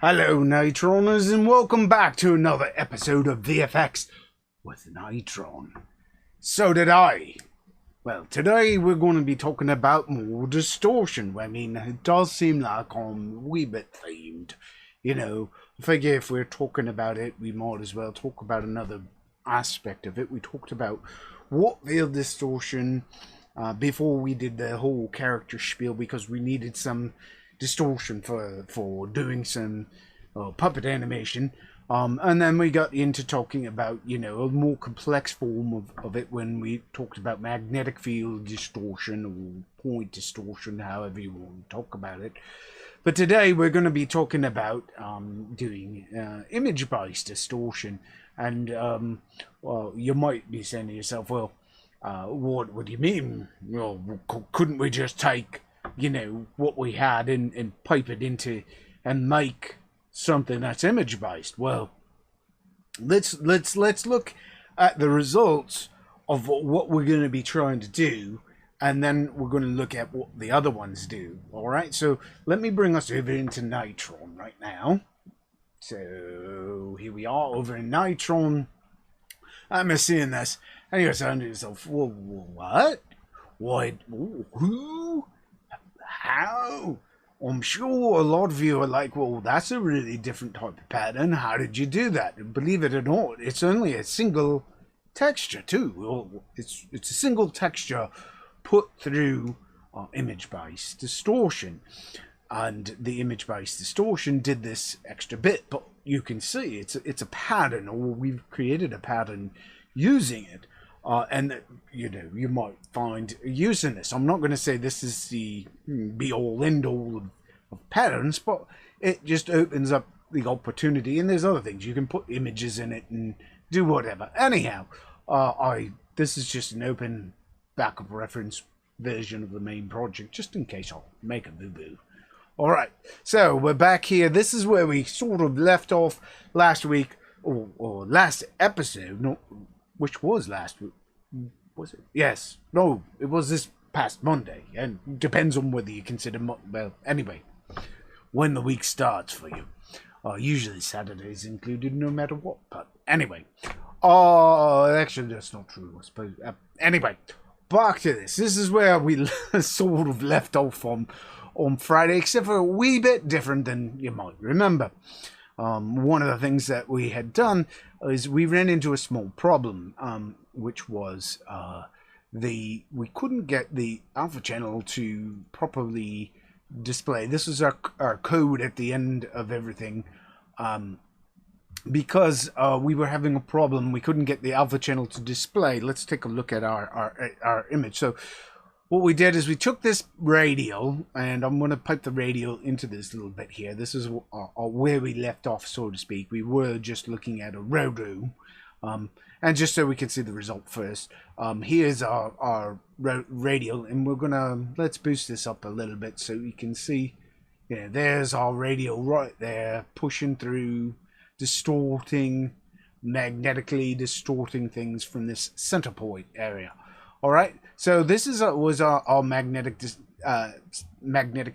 Hello, Nitroners, and welcome back to another episode of VFX with Natron. So did I. Well, today we're going to be talking about more distortion. I mean, it does seem like I'm a wee bit themed. You know, I figure if we're talking about it, we might as well talk about another aspect of it. We talked about warp field distortion before we did the whole character spiel because we needed some distortion for doing some puppet animation, and then we got into talking about, you know, a more complex form of it when we talked about magnetic field distortion or point distortion, however you want to talk about it. But today we're going to be talking about doing image-based distortion, and well, you might be saying to yourself, well, what do you mean? Well, couldn't we just take, you know, what we had and pipe it into and make something that's image based? Well, let's look at the results of what we're going to be trying to do, and then we're going to look at what the other ones do. All right, so let me bring us over into Natron right now. So here we are over in Natron. I'm seeing this, and you're saying to yourself, well, what? Who? How? I'm sure a lot of you are like, well, that's a really different type of pattern. How did you do that? And believe it or not, it's only a single texture too. Well, it's a single texture put through image-based distortion. And the image-based distortion did this extra bit, but you can see it's a pattern, or we've created a pattern using it. And you know, you might find using this. I'm not going to say this is the be-all end-all of patterns, but it just opens up the opportunity. And there's other things you can put images in it and do whatever. Anyhow, this is just an open backup reference version of the main project, just in case I'll make a boo-boo. All right, so we're back here. This is where we sort of left off last week, or last episode. No. Which was last week, was it? Yes. No, it was this past Monday, and depends on whether you consider, well, anyway, when the week starts for you. Usually Saturday's included no matter what, but anyway. Actually, that's not true, I suppose. Anyway, back to this. This is where we sort of left off on Friday, except for a wee bit different than you might remember. One of the things that we had done is we ran into a small problem, which was we couldn't get the alpha channel to properly display. This was our code at the end of everything, because we were having a problem. We couldn't get the alpha channel to display. Let's take a look at our image. So what we did is we took this radial, and I'm going to pipe the radial into this little bit here. This is where we left off, so to speak. We were just looking at a roto, and just so we can see the result first, here's our radial, and we're going to, let's boost this up a little bit so you can see, yeah, there's our radial right there, pushing through, distorting, magnetically distorting things from this center point area. All right, so this was our magnetic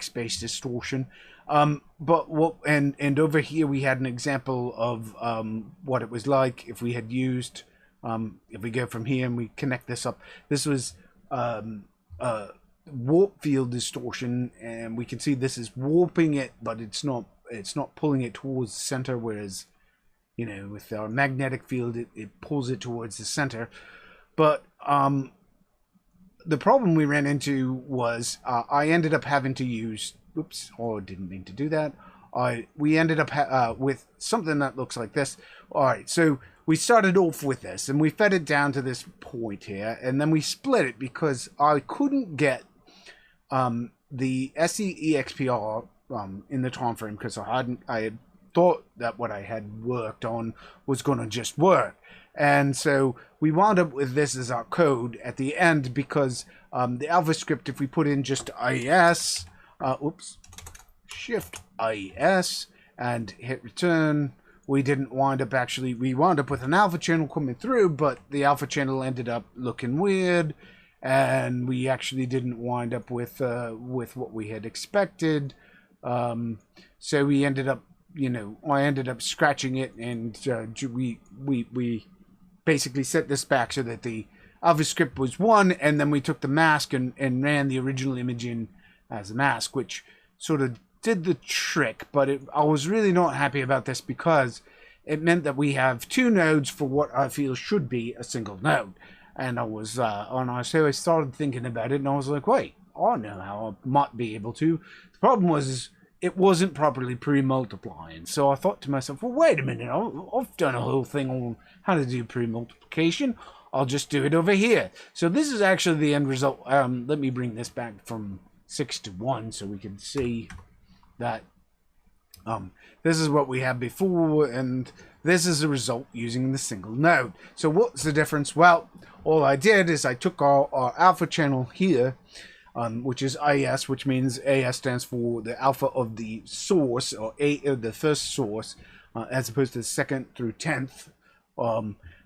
space distortion, but what and over here we had an example of what it was like if we had used if we go from here and we connect this up. This was warp field distortion, and we can see this is warping it, but it's not pulling it towards the center. Whereas, you know, with our magnetic field, it pulls it towards the center, but the problem we ran into was I ended up having to use, oops, oh, I didn't mean to do that. We ended up with something that looks like this. All right, so we started off with this, and we fed it down to this point here, and then we split it because I couldn't get the SE-EXPR in the time frame, because I had thought that what I had worked on was going to just work. And so we wound up with this as our code at the end, because the alpha script, if we put in just IS, Shift IS and hit return, we didn't wind up we wound up with an alpha channel coming through, but the alpha channel ended up looking weird, and we actually didn't wind up with what we had expected. So we ended up you know, I ended up scratching it, and we basically set this back so that the alpha script was 1, and then we took the mask and ran the original image in as a mask, which sort of did the trick. But I was really not happy about this because it meant that we have 2 nodes for what I feel should be a single node. And so I started thinking about it, and I was like, wait, I know how I might be able to. The problem was it wasn't properly pre-multiplying. So I thought to myself, well, wait a minute, I've done a whole thing on how to do pre-multiplication. I'll just do it over here. So this is actually the end result. Let me bring this back from 6 to 1 so we can see that this is what we had before, and this is the result using the single node. So what's the difference? Well, all I did is I took our alpha channel here, which is AS, which means AS stands for the alpha of the source, or the first source, as opposed to the 2nd through 10th,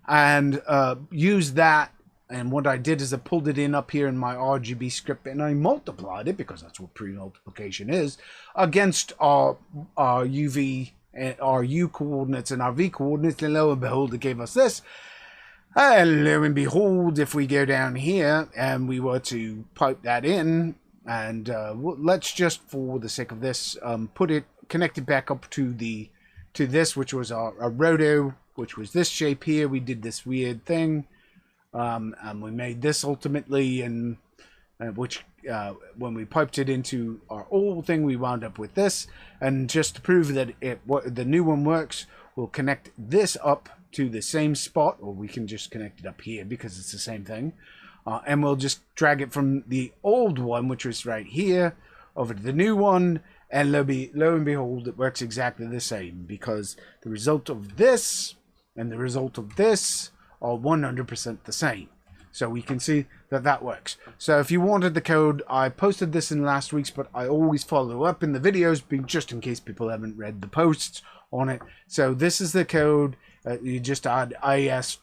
and use that. And what I did is I pulled it in up here in my RGB script, and I multiplied it, because that's what pre-multiplication is, against our UV and our U coordinates and our V coordinates, and lo and behold, it gave us this. And lo and behold, if we go down here and we were to pipe that in, and let's just, for the sake of this, connect it back up to this, which was our roto, which was this shape here. We did this weird thing. And we made this ultimately, and when we piped it into our old thing, we wound up with this. And just to prove that the new one works, we'll connect this up to the same spot, or we can just connect it up here because it's the same thing. And we'll just drag it from the old one, which was right here, over to the new one, and lo and behold, it works exactly the same, because the result of this and the result of this are 100% the same. So we can see that that works. So if you wanted the code, I posted this in last week's, but I always follow up in the videos, just in case people haven't read the posts on it. So this is the code. You just add IS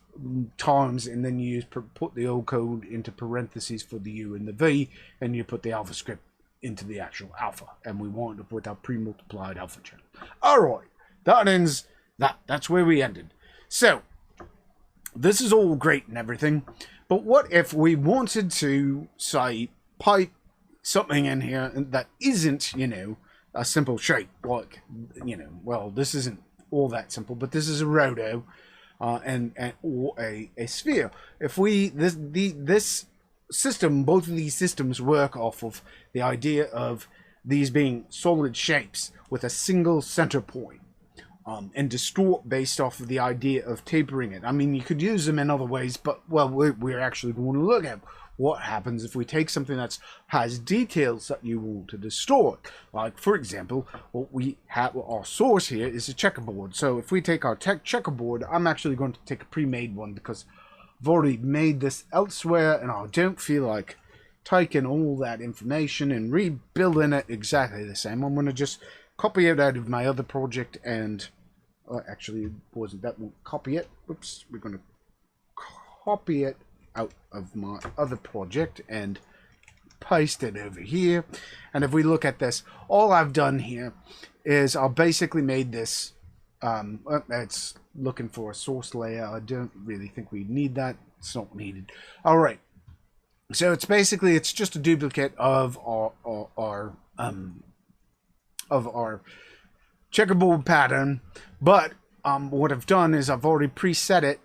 times, and then you put the old code into parentheses for the U and the V, and you put the alpha script into the actual alpha, and we wind up with our pre-multiplied alpha channel. All right, that ends that. That's where we ended. So this is all great and everything, but what if we wanted to, say, pipe something in here that isn't, you know, a simple shape, like, you know, well, this isn't all that simple, but this is a roto, or a sphere. If this system, both of these systems work off of the idea of these being solid shapes with a single center point. And distort based off of the idea of tapering it. I mean, you could use them in other ways, but, well, we're actually going to look at what happens if we take something that has details that you want to distort. Like, for example, what we have, our source here is a checkerboard. So if we take our checkerboard, I'm actually going to take a pre-made one, because I've already made this elsewhere, and I don't feel like taking all that information and rebuilding it exactly the same. I'm going to just copy it out of my other project, and actually, it wasn't that one. Copy it. Oops. We're going to copy it out of my other project and paste it over here. And if we look at this, all I've done here is I basically made this. It's looking for a source layer. I don't really think we need that. It's not needed. All right. So it's just a duplicate of our checkerboard pattern, but what I've done is I've already preset it.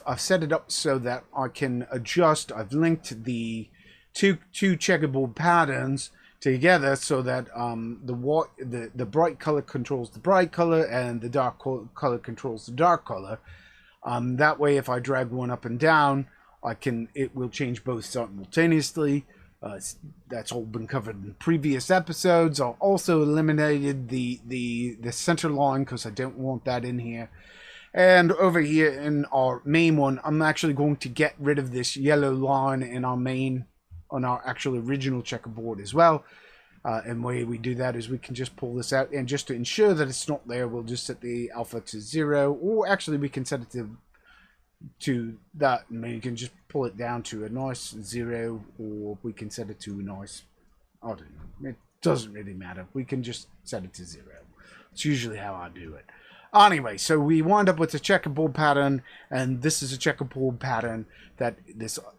I've set it up so that I can adjust. I've linked the two checkerboard patterns together so that the bright color controls the bright color and the dark color controls the dark color. That way, if I drag one up and down, it will change both simultaneously. That's all been covered in previous episodes. I also eliminated the center line because I don't want that in here. And over here in our main one, I'm actually going to get rid of this yellow line in our main, on our actual original checkerboard as well. And the way we do that is we can just pull this out, and just to ensure that it's not there, we'll just set the alpha to 0, or actually we can set it to that, and you can just pull it down to a nice 0, or we can set it to a nice, I don't know, it doesn't really matter. We can just set it to 0. It's usually how I do it. Anyway, so we wind up with a checkerboard pattern, and this is a checkerboard pattern that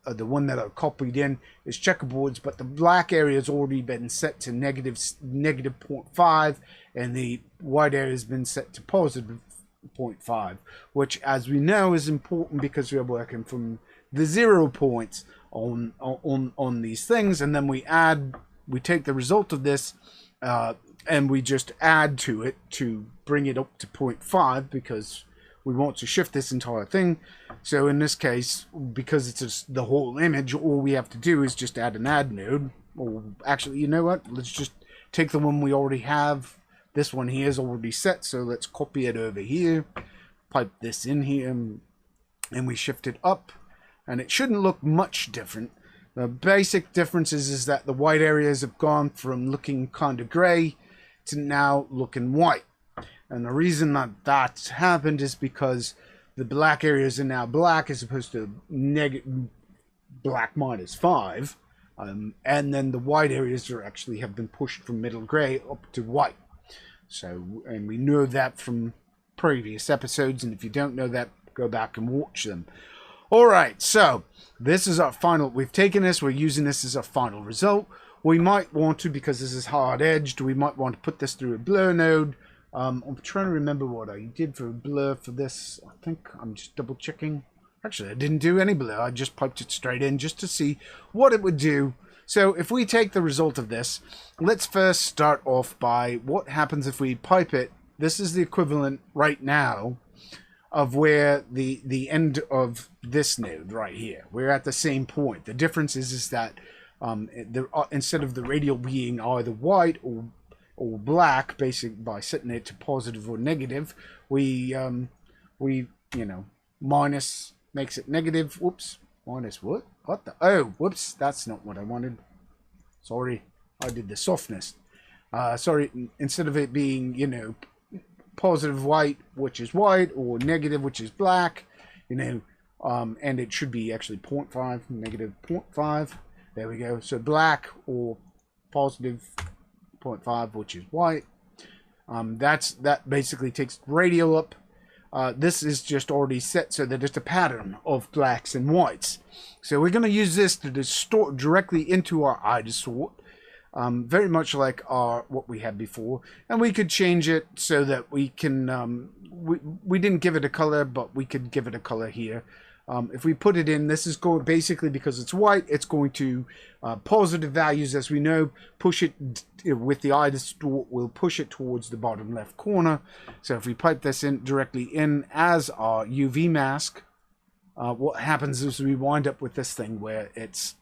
the one that I copied in is checkerboards, but the black area has already been set to negative 0.5, and the white area has been set to positive 0.5, which, as we know, is important because we are working from the 0 points on these things, and then we take the result of this and we just add to it to bring it up to 0.5 because we want to shift this entire thing. So in this case, because it's the whole image, all we have to do is just add an add node. Or actually, you know what? Let's just take the one we already have. This one here is already set, so let's copy it over here, pipe this in here, and we shift it up. And it shouldn't look much different. The basic difference is that the white areas have gone from looking kind of gray to now looking white. And the reason that that's happened is because the black areas are now black as opposed to black -5. And then the white areas are actually have been pushed from middle gray up to white. So, and we know that from previous episodes. And if you don't know that, go back and watch them. Alright, so this is our final. We've taken this, we're using this as our final result. We might want to, because this is hard edged, we might want to put this through a blur node. I'm trying to remember what I did for a blur for this. I think I'm just double checking. Actually, I didn't do any blur. I just piped it straight in just to see what it would do. So if we take the result of this, let's first start off by what happens if we pipe it. This is the equivalent right now of where the end of this node right here. We're at the same point. The difference is that instead of the radial being either white or black, basically by setting it to positive or negative, we minus makes it negative. Whoops, minus what? What the? Oh, whoops, that's not what I wanted. Sorry, I did the softness. Sorry, instead of it being, positive white, which is white, or negative, which is black, and it should be actually 0.5, negative 0.5. There we go. So black or positive 0.5, which is white. That basically takes radial up. This is just already set so that it's a pattern of blacks and whites. So we're going to use this to distort directly into our eye distort. Very much like what we had before, and we could change it so that we can we didn't give it a color, but we could give it a color here. If we put it in, this is going basically because it's white, it's going to positive values, as we know, push it with the eye distort, will push it towards the bottom left corner. So if we pipe this in directly in as our UV mask, what happens is we wind up with this thing where it's,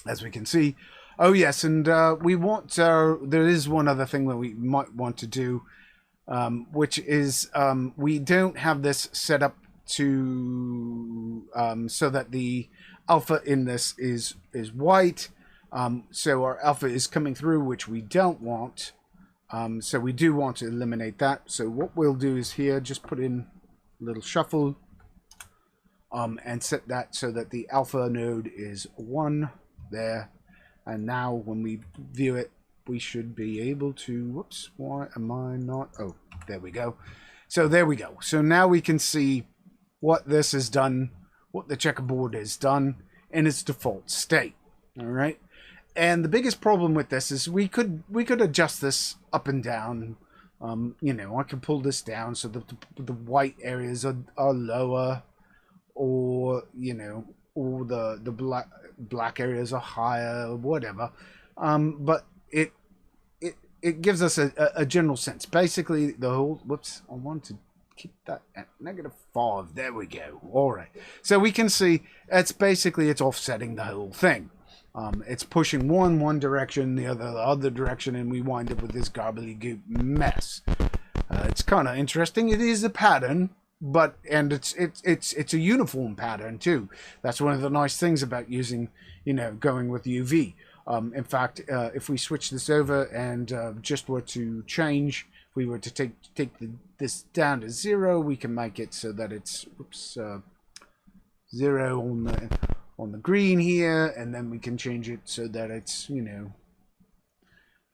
as we can see. Oh yes, and we want there is one other thing that we might want to do, which is we don't have this set up to so that the alpha in this is white. So our alpha is coming through, which we don't want. So we do want to eliminate that. So what we'll do is here just put in a little shuffle and set that so that the alpha node is 1 there. And now when we view it, we should be able to, whoops, why am I not? Oh, there we go. So there we go. So now we can see what this has done, what the checkerboard has done in its default state. All right. And the biggest problem with this is we could adjust this up and down. I can pull this down so that the white areas are lower, or, or the black areas are higher, or whatever. But it gives us a general sense. Basically, the whole, whoops, I want to keep that at -5. There we go. All right. So we can see it's offsetting the whole thing. It's pushing one direction, the other direction, and we wind up with this gobbledygook mess. It's kind of interesting. It is a pattern. And it's a uniform pattern too. That's one of the nice things about using, going with UV. In fact, if we switch this over and just were to change, if we were to take this down to 0, we can make it so that it's 0 on the green here, and then we can change it so that it's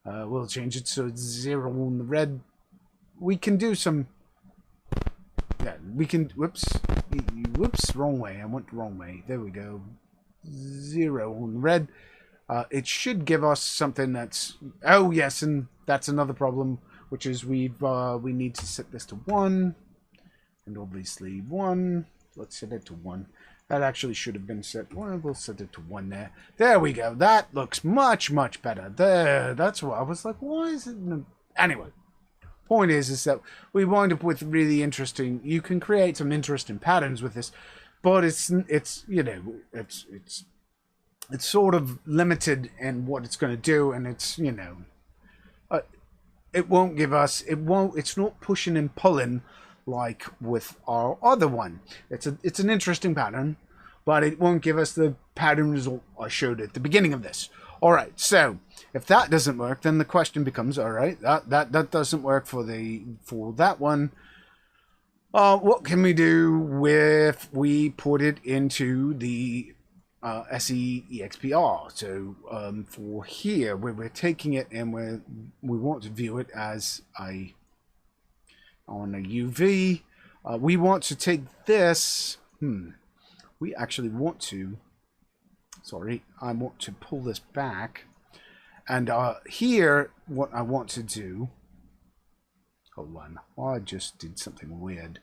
we'll change it so it's 0 on the red. we can do some. Yeah, we can. Whoops, wrong way. I went the wrong way. There we go. 0 on red. It should give us something that's. Oh yes, and that's another problem, which is we need to set this to 1, and obviously 1. Let's set it to 1. That actually should have been set. Well, we'll set it to 1 there. There we go. That looks much better. There. That's what I was like. Why is it? Anyway, point is that we wind up with really interesting. You can create some interesting patterns with this, but it's you know it's sort of limited in what it's going to do, and it's you know it won't give us it's not pushing and pulling like with our other one. It's an interesting pattern, but it won't give us the pattern result I showed at the beginning of this. All right, so if that doesn't work, then the question becomes, all right, that doesn't work for that one. What can we do if we put it into the SE-EXPR? So for here, where we're taking it and we want to view it as on a UV, we want to take this. We actually want to. Sorry, I want to pull this back, and here, what I want to do. Hold on, I just did something weird.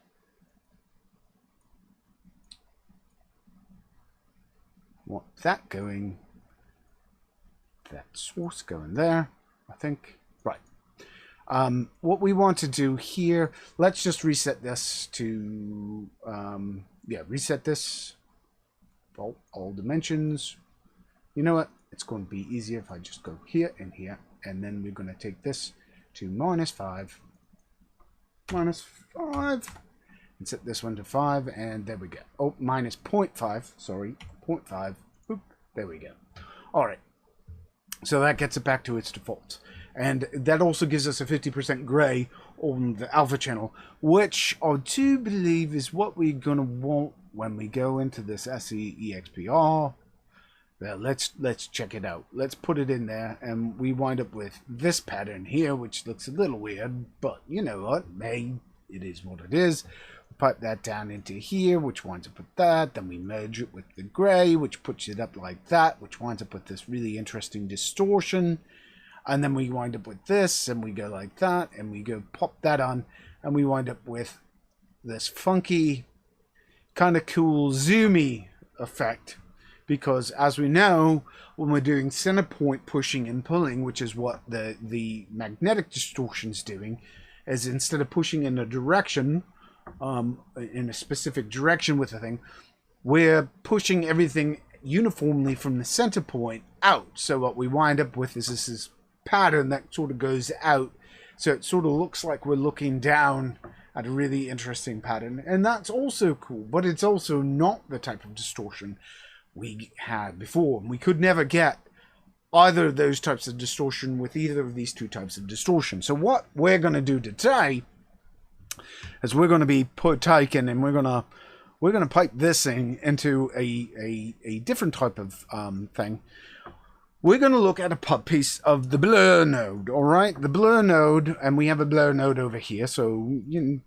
Want that going. That source going there. I think. Right. What we want to do here, let's just reset this to, reset this, all dimensions. You know what? It's going to be easier if I just go here, and then we're going to take this to -5, and set this one to 5, and there we go. Oh, minus 0.5, sorry, 0.5, boop, there we go. All right, so that gets it back to its default. And that also gives us a 50% gray on the alpha channel, which I do believe is what we're going to want when we go into this SE-EXPR. Well, let's check it out. Let's put it in there, and we wind up with this pattern here, which looks a little weird, but you know what? Hey, it is what it is. Pipe that down into here, which winds up with that. Then we merge it with the gray, which puts it up like that, which winds up with this really interesting distortion. And then we wind up with this, and we go like that, and we go pop that on, and we wind up with this funky, kind of cool, zoomy effect. Because as we know, when we're doing center point pushing and pulling, which is what the magnetic distortion is doing, is instead of pushing in a direction, in a specific direction with the thing, we're pushing everything uniformly from the center point out. So what we wind up with is this pattern that sort of goes out, so it sort of looks like we're looking down at a really interesting pattern, and that's also cool. But it's also not the type of distortion we had before. We could never get either of those types of distortion with either of these two types of distortion. So what we're going to do today is we're going to be taking and we're going to pipe this thing into a different type of thing. We're going to look at a piece of the blur node, all right? The blur node, and we have a blur node over here, so you know,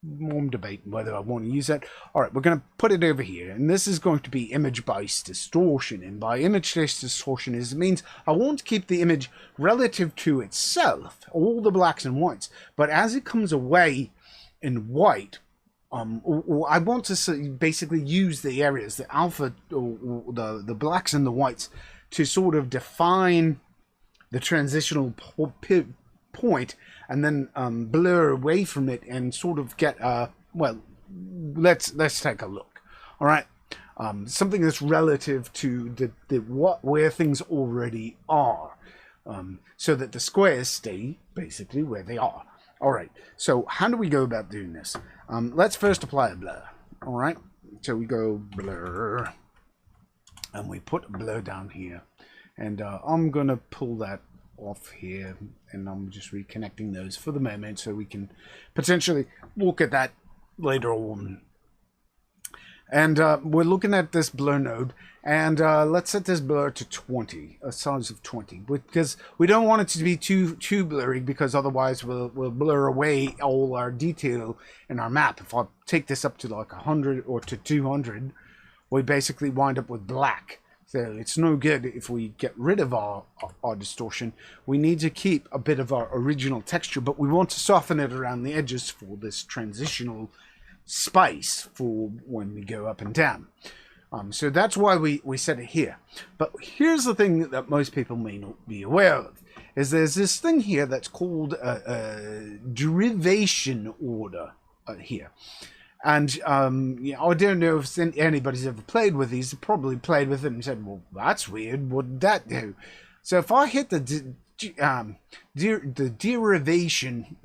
more debating whether I want to use that. All right, we're going to put it over here, and this is going to be image-based distortion. And by image-based distortion, it means I want to keep the image relative to itself, all the blacks and whites, but as it comes away in white, I want to basically use the areas, the alpha, or the blacks and the whites, to sort of define the transitional point, and then blur away from it and sort of get well, let's take a look. All right, something that's relative to where things already are, so that the squares stay basically where they are. All right, so how do we go about doing this? Let's first apply a blur. All right, so we go blur, and we put a blur down here, and I'm gonna pull that off here, and I'm just reconnecting those for the moment so we can potentially look at that later on. And we're looking at this blur node, and let's set this blur to 20, a size of 20, because we don't want it to be too blurry, because otherwise we'll blur away all our detail in our map. If I take this up to like 100 or to 200, we basically wind up with black. So it's no good if we get rid of our distortion. We need to keep a bit of our original texture, but we want to soften it around the edges for this transitional space for when we go up and down. So that's why we set it here. But here's the thing that most people may not be aware of, is there's this thing here that's called a derivation order here. And yeah, I don't know if anybody's ever played with these. Probably played with them and said, well, that's weird. What did that do? So if I hit the derivation...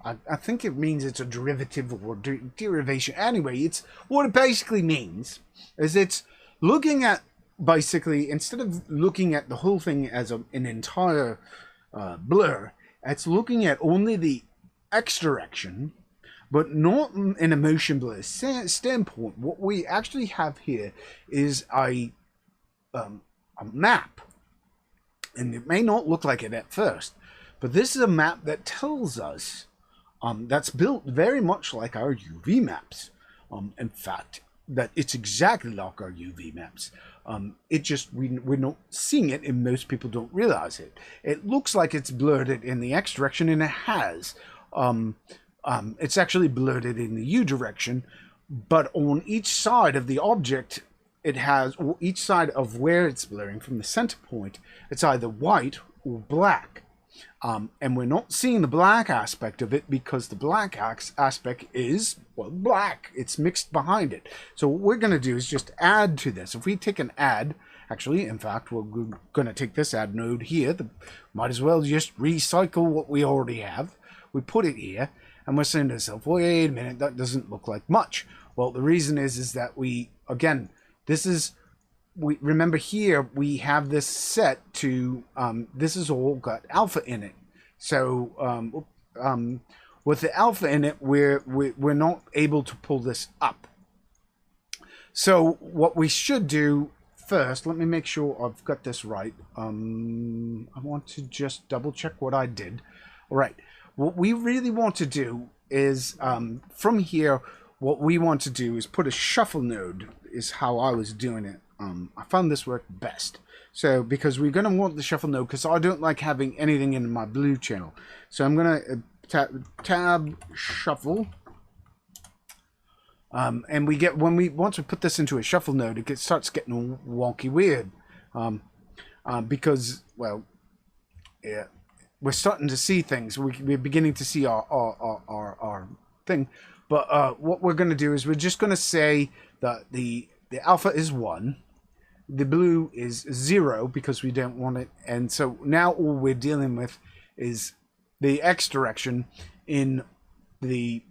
I think it means it's a derivative or derivation. Anyway, it's what it basically means is it's looking at, basically, instead of looking at the whole thing as an entire blur, it's looking at only the X direction, but not in a motion blur standpoint. What we actually have here is a map, and it may not look like it at first, but this is a map that tells us that's built very much like our UV maps. In fact, that it's exactly like our UV maps. It just, we're not seeing it, and most people don't realize it. It looks like it's blurred in the X direction, and it has. It's actually blurred in the U direction, but on each side of the object, it has, or each side of where it's blurring from the center point, it's either white or black. And we're not seeing the black aspect of it because the black aspect is, well, black. It's mixed behind it. So what we're going to do is just add to this. If we take an add, actually, in fact, we're going to take this add node here. Might as well just recycle what we already have. We put it here, and we're saying to ourselves, wait a minute, that doesn't look like much. Well, the reason is that we, again, this is... we remember here we have this set to this has all got alpha in it, so with the alpha in it we're not able to pull this up. So what we should do first, let me make sure I've got this right. I want to just double check what I did. All right, what we really want to do is from here, what we want to do is put a shuffle node, is how I was doing it. I found this worked best. So, because we're going to want the shuffle node, because I don't like having anything in my blue channel. So I'm going to tab shuffle. And we get, once we put this into a shuffle node, it starts getting all wonky weird. Because, well, yeah, we're starting to see things. We're beginning to see our thing. But what we're going to do is we're just going to say that the alpha is 1. The blue is 0 because we don't want it. And so now all we're dealing with is the X direction in the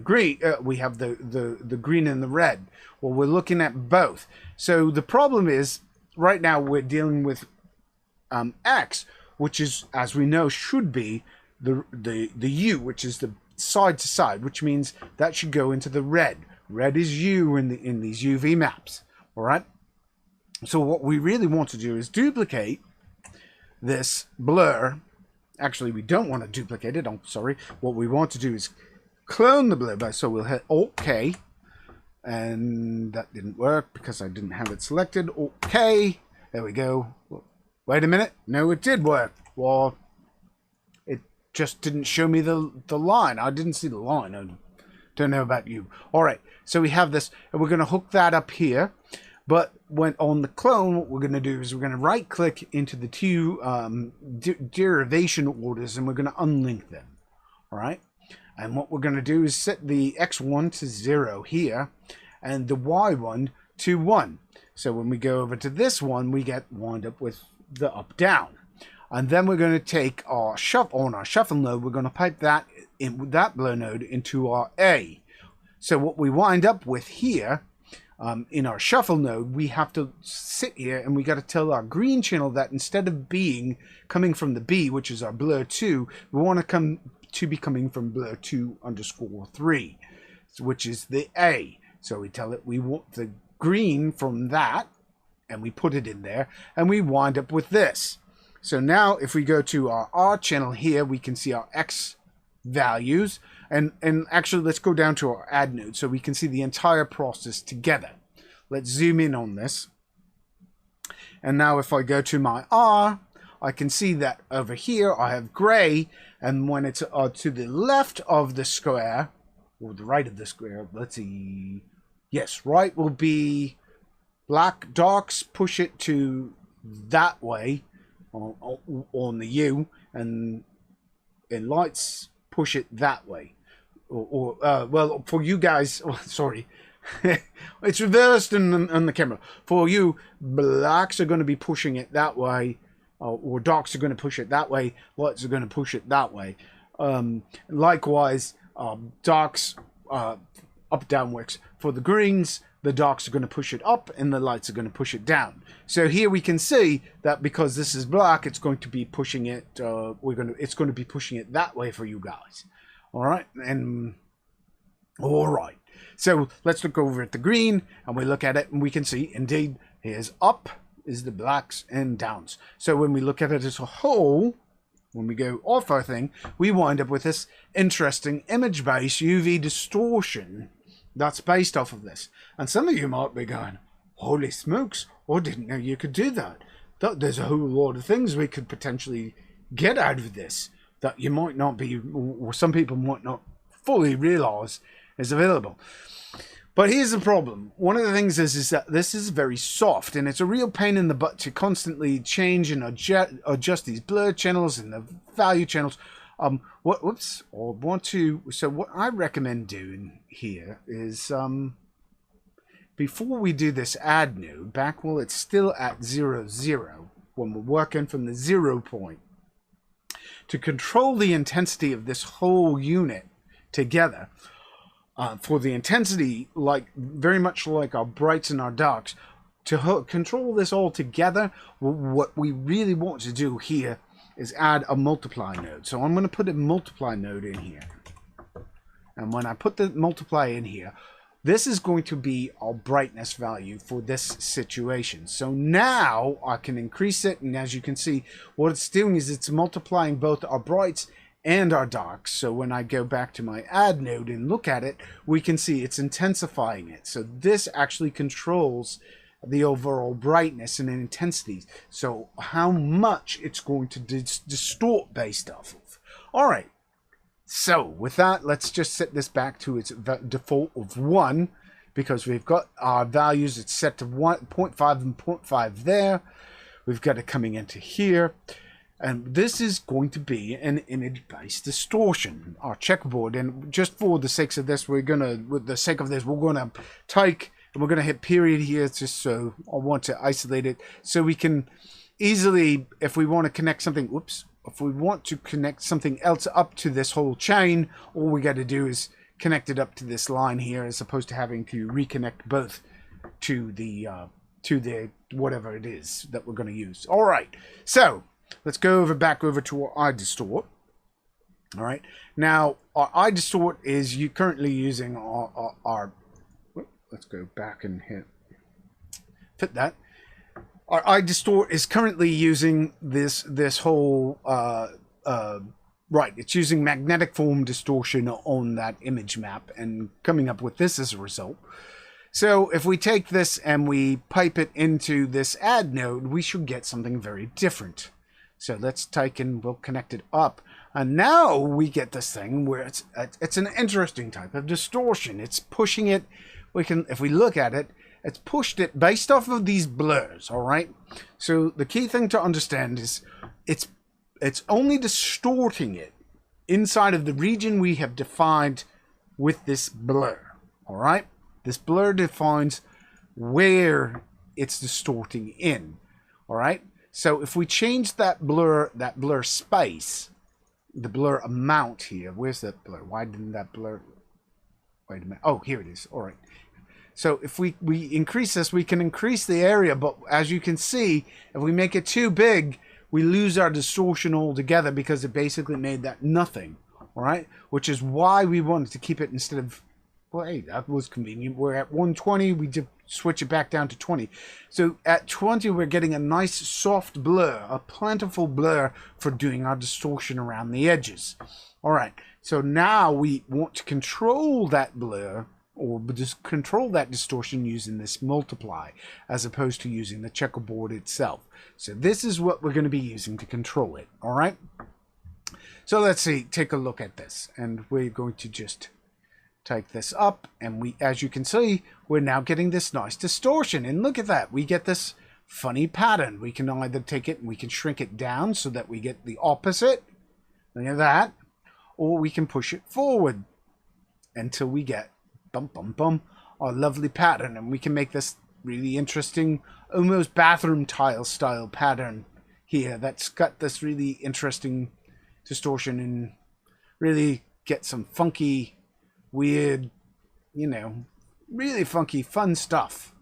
green. We have the green and the red. Well, we're looking at both. So the problem is right now we're dealing with X, which is, as we know, should be the U, which is the side to side, which means that should go into the red. Red is U in these UV maps. All right. So what we really want to do is duplicate this blur. Actually, we don't want to duplicate it. I'm sorry. What we want to do is clone the blur. So we'll hit OK. And that didn't work because I didn't have it selected. OK. There we go. Wait a minute. No, it did work. Well, it just didn't show me the line. I didn't see the line. I don't know about you. All right. So we have this, and we're going to hook that up here. But when on the clone, what we're going to do is we're going to right click into the two derivation orders, and we're going to unlink them. All right. And what we're going to do is set the X1 to 0 here and the Y1 to 1. So when we go over to this one, we wind up with the up down. And then we're going to take our shuffle node, we're going to pipe that in with that blur node into our A. So what we wind up with here, in our shuffle node, we have to sit here and we got to tell our green channel that instead of coming from the B, which is our blur 2, we want to be coming from blur 2_3. which is the A. So we tell it we want the green from that, and we put it in there, and we wind up with this. So now if we go to our R channel here, we can see our X values, and actually let's go down to our add node so we can see the entire process together. Let's zoom in on this. And now if I go to my R, I can see that over here I have gray, and when it's to the left of the square, or the right of the square, let's see, yes, right will be black. Darks push it to that way on the U, and lights push it that way. Well, for you guys, sorry, it's reversed on the camera. For you, blacks are going to be pushing it that way, or darks are going to push it that way, lights are going to push it that way. Likewise, darks up down works. For the greens, the darks are going to push it up and the lights are going to push it down. So here we can see that because this is black, it's going to be pushing it, it's going to be pushing it that way for you guys. All right, and all right. So let's look over at the green, and we look at it, and we can see indeed here's up is the blacks and downs. So when we look at it as a whole, when we go off our thing, we wind up with this interesting image-based UV distortion that's based off of this. And some of you might be going, holy smokes, I didn't know you could do that. There's a whole lot of things we could potentially get out of this that you might not be, or some people might not fully realize is available. But here's the problem. One of the things is that this is very soft, and it's a real pain in the butt to constantly change and adjust these blur channels and the value channels. So what I recommend doing here is, before we do this add node, back while it's still at 0, 0, when we're working from the 0 point, to control the intensity of this whole unit together, for the intensity, like very much like our brights and our darks, to control this all together, what we really want to do here is add a multiply node. So I'm going to put a multiply node in here. And when I put the multiply in here, this is going to be our brightness value for this situation. So now I can increase it, and as you can see, what it's doing is it's multiplying both our brights and our darks. So when I go back to my add node and look at it, we can see it's intensifying it. So this actually controls the overall brightness and intensity. So how much it's going to distort based off of. All right. So with that, let's just set this back to its default of 1, because we've got our values. It's set to 0.5 and 0.5 there. We've got it coming into here. And this is going to be an image-based distortion, our checkerboard. And just for the sake of this, we're gonna take, and we're gonna hit period here, just so I want to isolate it, so we can easily, if we want to connect something, if we want to connect something else up to this whole chain, all we got to do is connect it up to this line here, as opposed to having to reconnect both to the whatever it is that we're going to use. All right, so let's go back over to our iDistort. All right, now our iDistort is currently using our let's go back and fit that. Our iDistort is currently using this whole right. It's using magnetic form distortion on that image map and coming up with this as a result. So if we take this and we pipe it into this add node, we should get something very different. So let's take and we'll connect it up, and now we get this thing where it's an interesting type of distortion. It's pushing it. We can, if we look at it, it's pushed it based off of these blurs. All right. So the key thing to understand is it's only distorting it inside of the region we have defined with this blur. All right. This blur defines where it's distorting in. All right. So if we change that blur space, the blur amount here, where's that blur? Why didn't that blur? Wait a minute. Oh, here it is. All right. So if we increase this, we can increase the area, but as you can see, if we make it too big, we lose our distortion altogether, because it basically made that nothing. All right. Which is why we wanted to keep it, instead of Well, hey, that was convenient. We're at 120. We just switch it back down to 20. So at 20, we're getting a nice soft blur, a plentiful blur for doing our distortion around the edges. All right. So now we want to control that blur, or just control that distortion using this multiply, as opposed to using the checkerboard itself. So this is what we're going to be using to control it. All right. So let's see. Take a look at this, and we're going to just take this up, and we, as you can see, we're now getting this nice distortion. And look at that, we get this funny pattern. We can either take it and we can shrink it down so that we get the opposite, look at that, or we can push it forward until we get bum bum bum our lovely pattern. And we can make this really interesting, almost bathroom tile style pattern here that's got this really interesting distortion, and really get some funky, weird, you know, really funky, fun stuff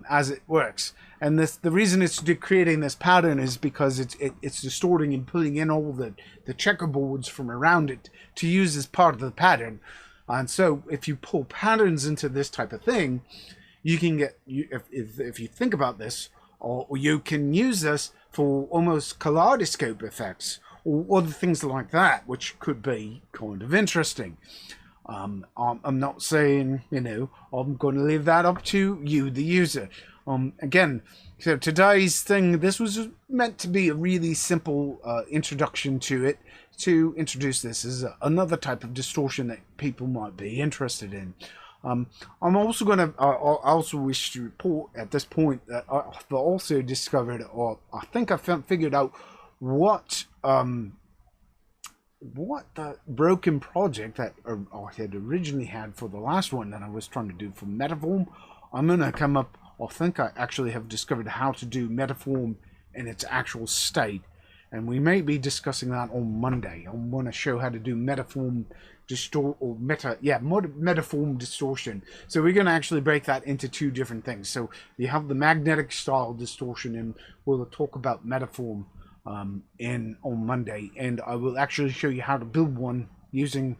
as it works. And the reason it's creating this pattern is because it's distorting and pulling in all the checkerboards from around it to use as part of the pattern. And so if you pull patterns into this type of thing, you can get, if you think about this, or you can use this for almost kaleidoscope effects or other things like that, which could be kind of interesting. I'm not saying, you know, I'm going to leave that up to you, the user. Again, so today's thing, this was meant to be a really simple introduction to it, to introduce this as another type of distortion that people might be interested in. I'm also going to, I also wish to report at this point that I've also discovered, or I think I figured out what the broken project that I had originally had for the last one that I was trying to do for Metaform. I'm going to come up, I think I actually have discovered how to do Metaform in its actual state, and we may be discussing that on Monday. I want to show how to do Metaform Metaform distortion. So we're going to actually break that into two different things. So you have the magnetic style distortion, and we'll talk about Metaform on Monday, and I will actually show you how to build one using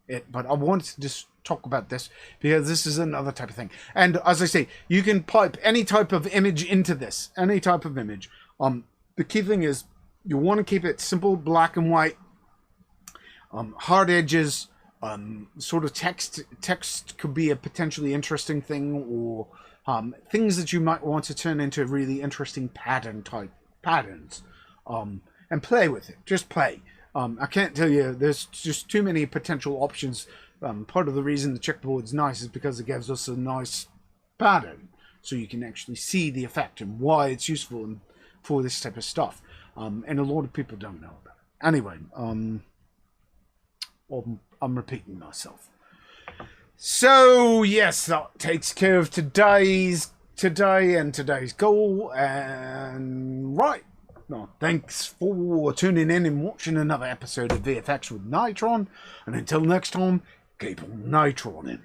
it. But I wanted to just talk about this because this is another type of thing. And as I say, you can pipe any type of image into this, any type of image. The key thing is you want to keep it simple, black and white, hard edges, sort of text could be a potentially interesting thing, or things that you might want to turn into really interesting patterns. And play with it. Just play. I can't tell you, there's just too many potential options. Part of the reason the checkerboard's nice is because it gives us a nice pattern, so you can actually see the effect and why it's useful for this type of stuff. And a lot of people don't know about it. Anyway, I'm repeating myself. So yes, that takes care of today's goal. And right. No, thanks for tuning in and watching another episode of VFX with Natron. And until next time, keep on Natroning.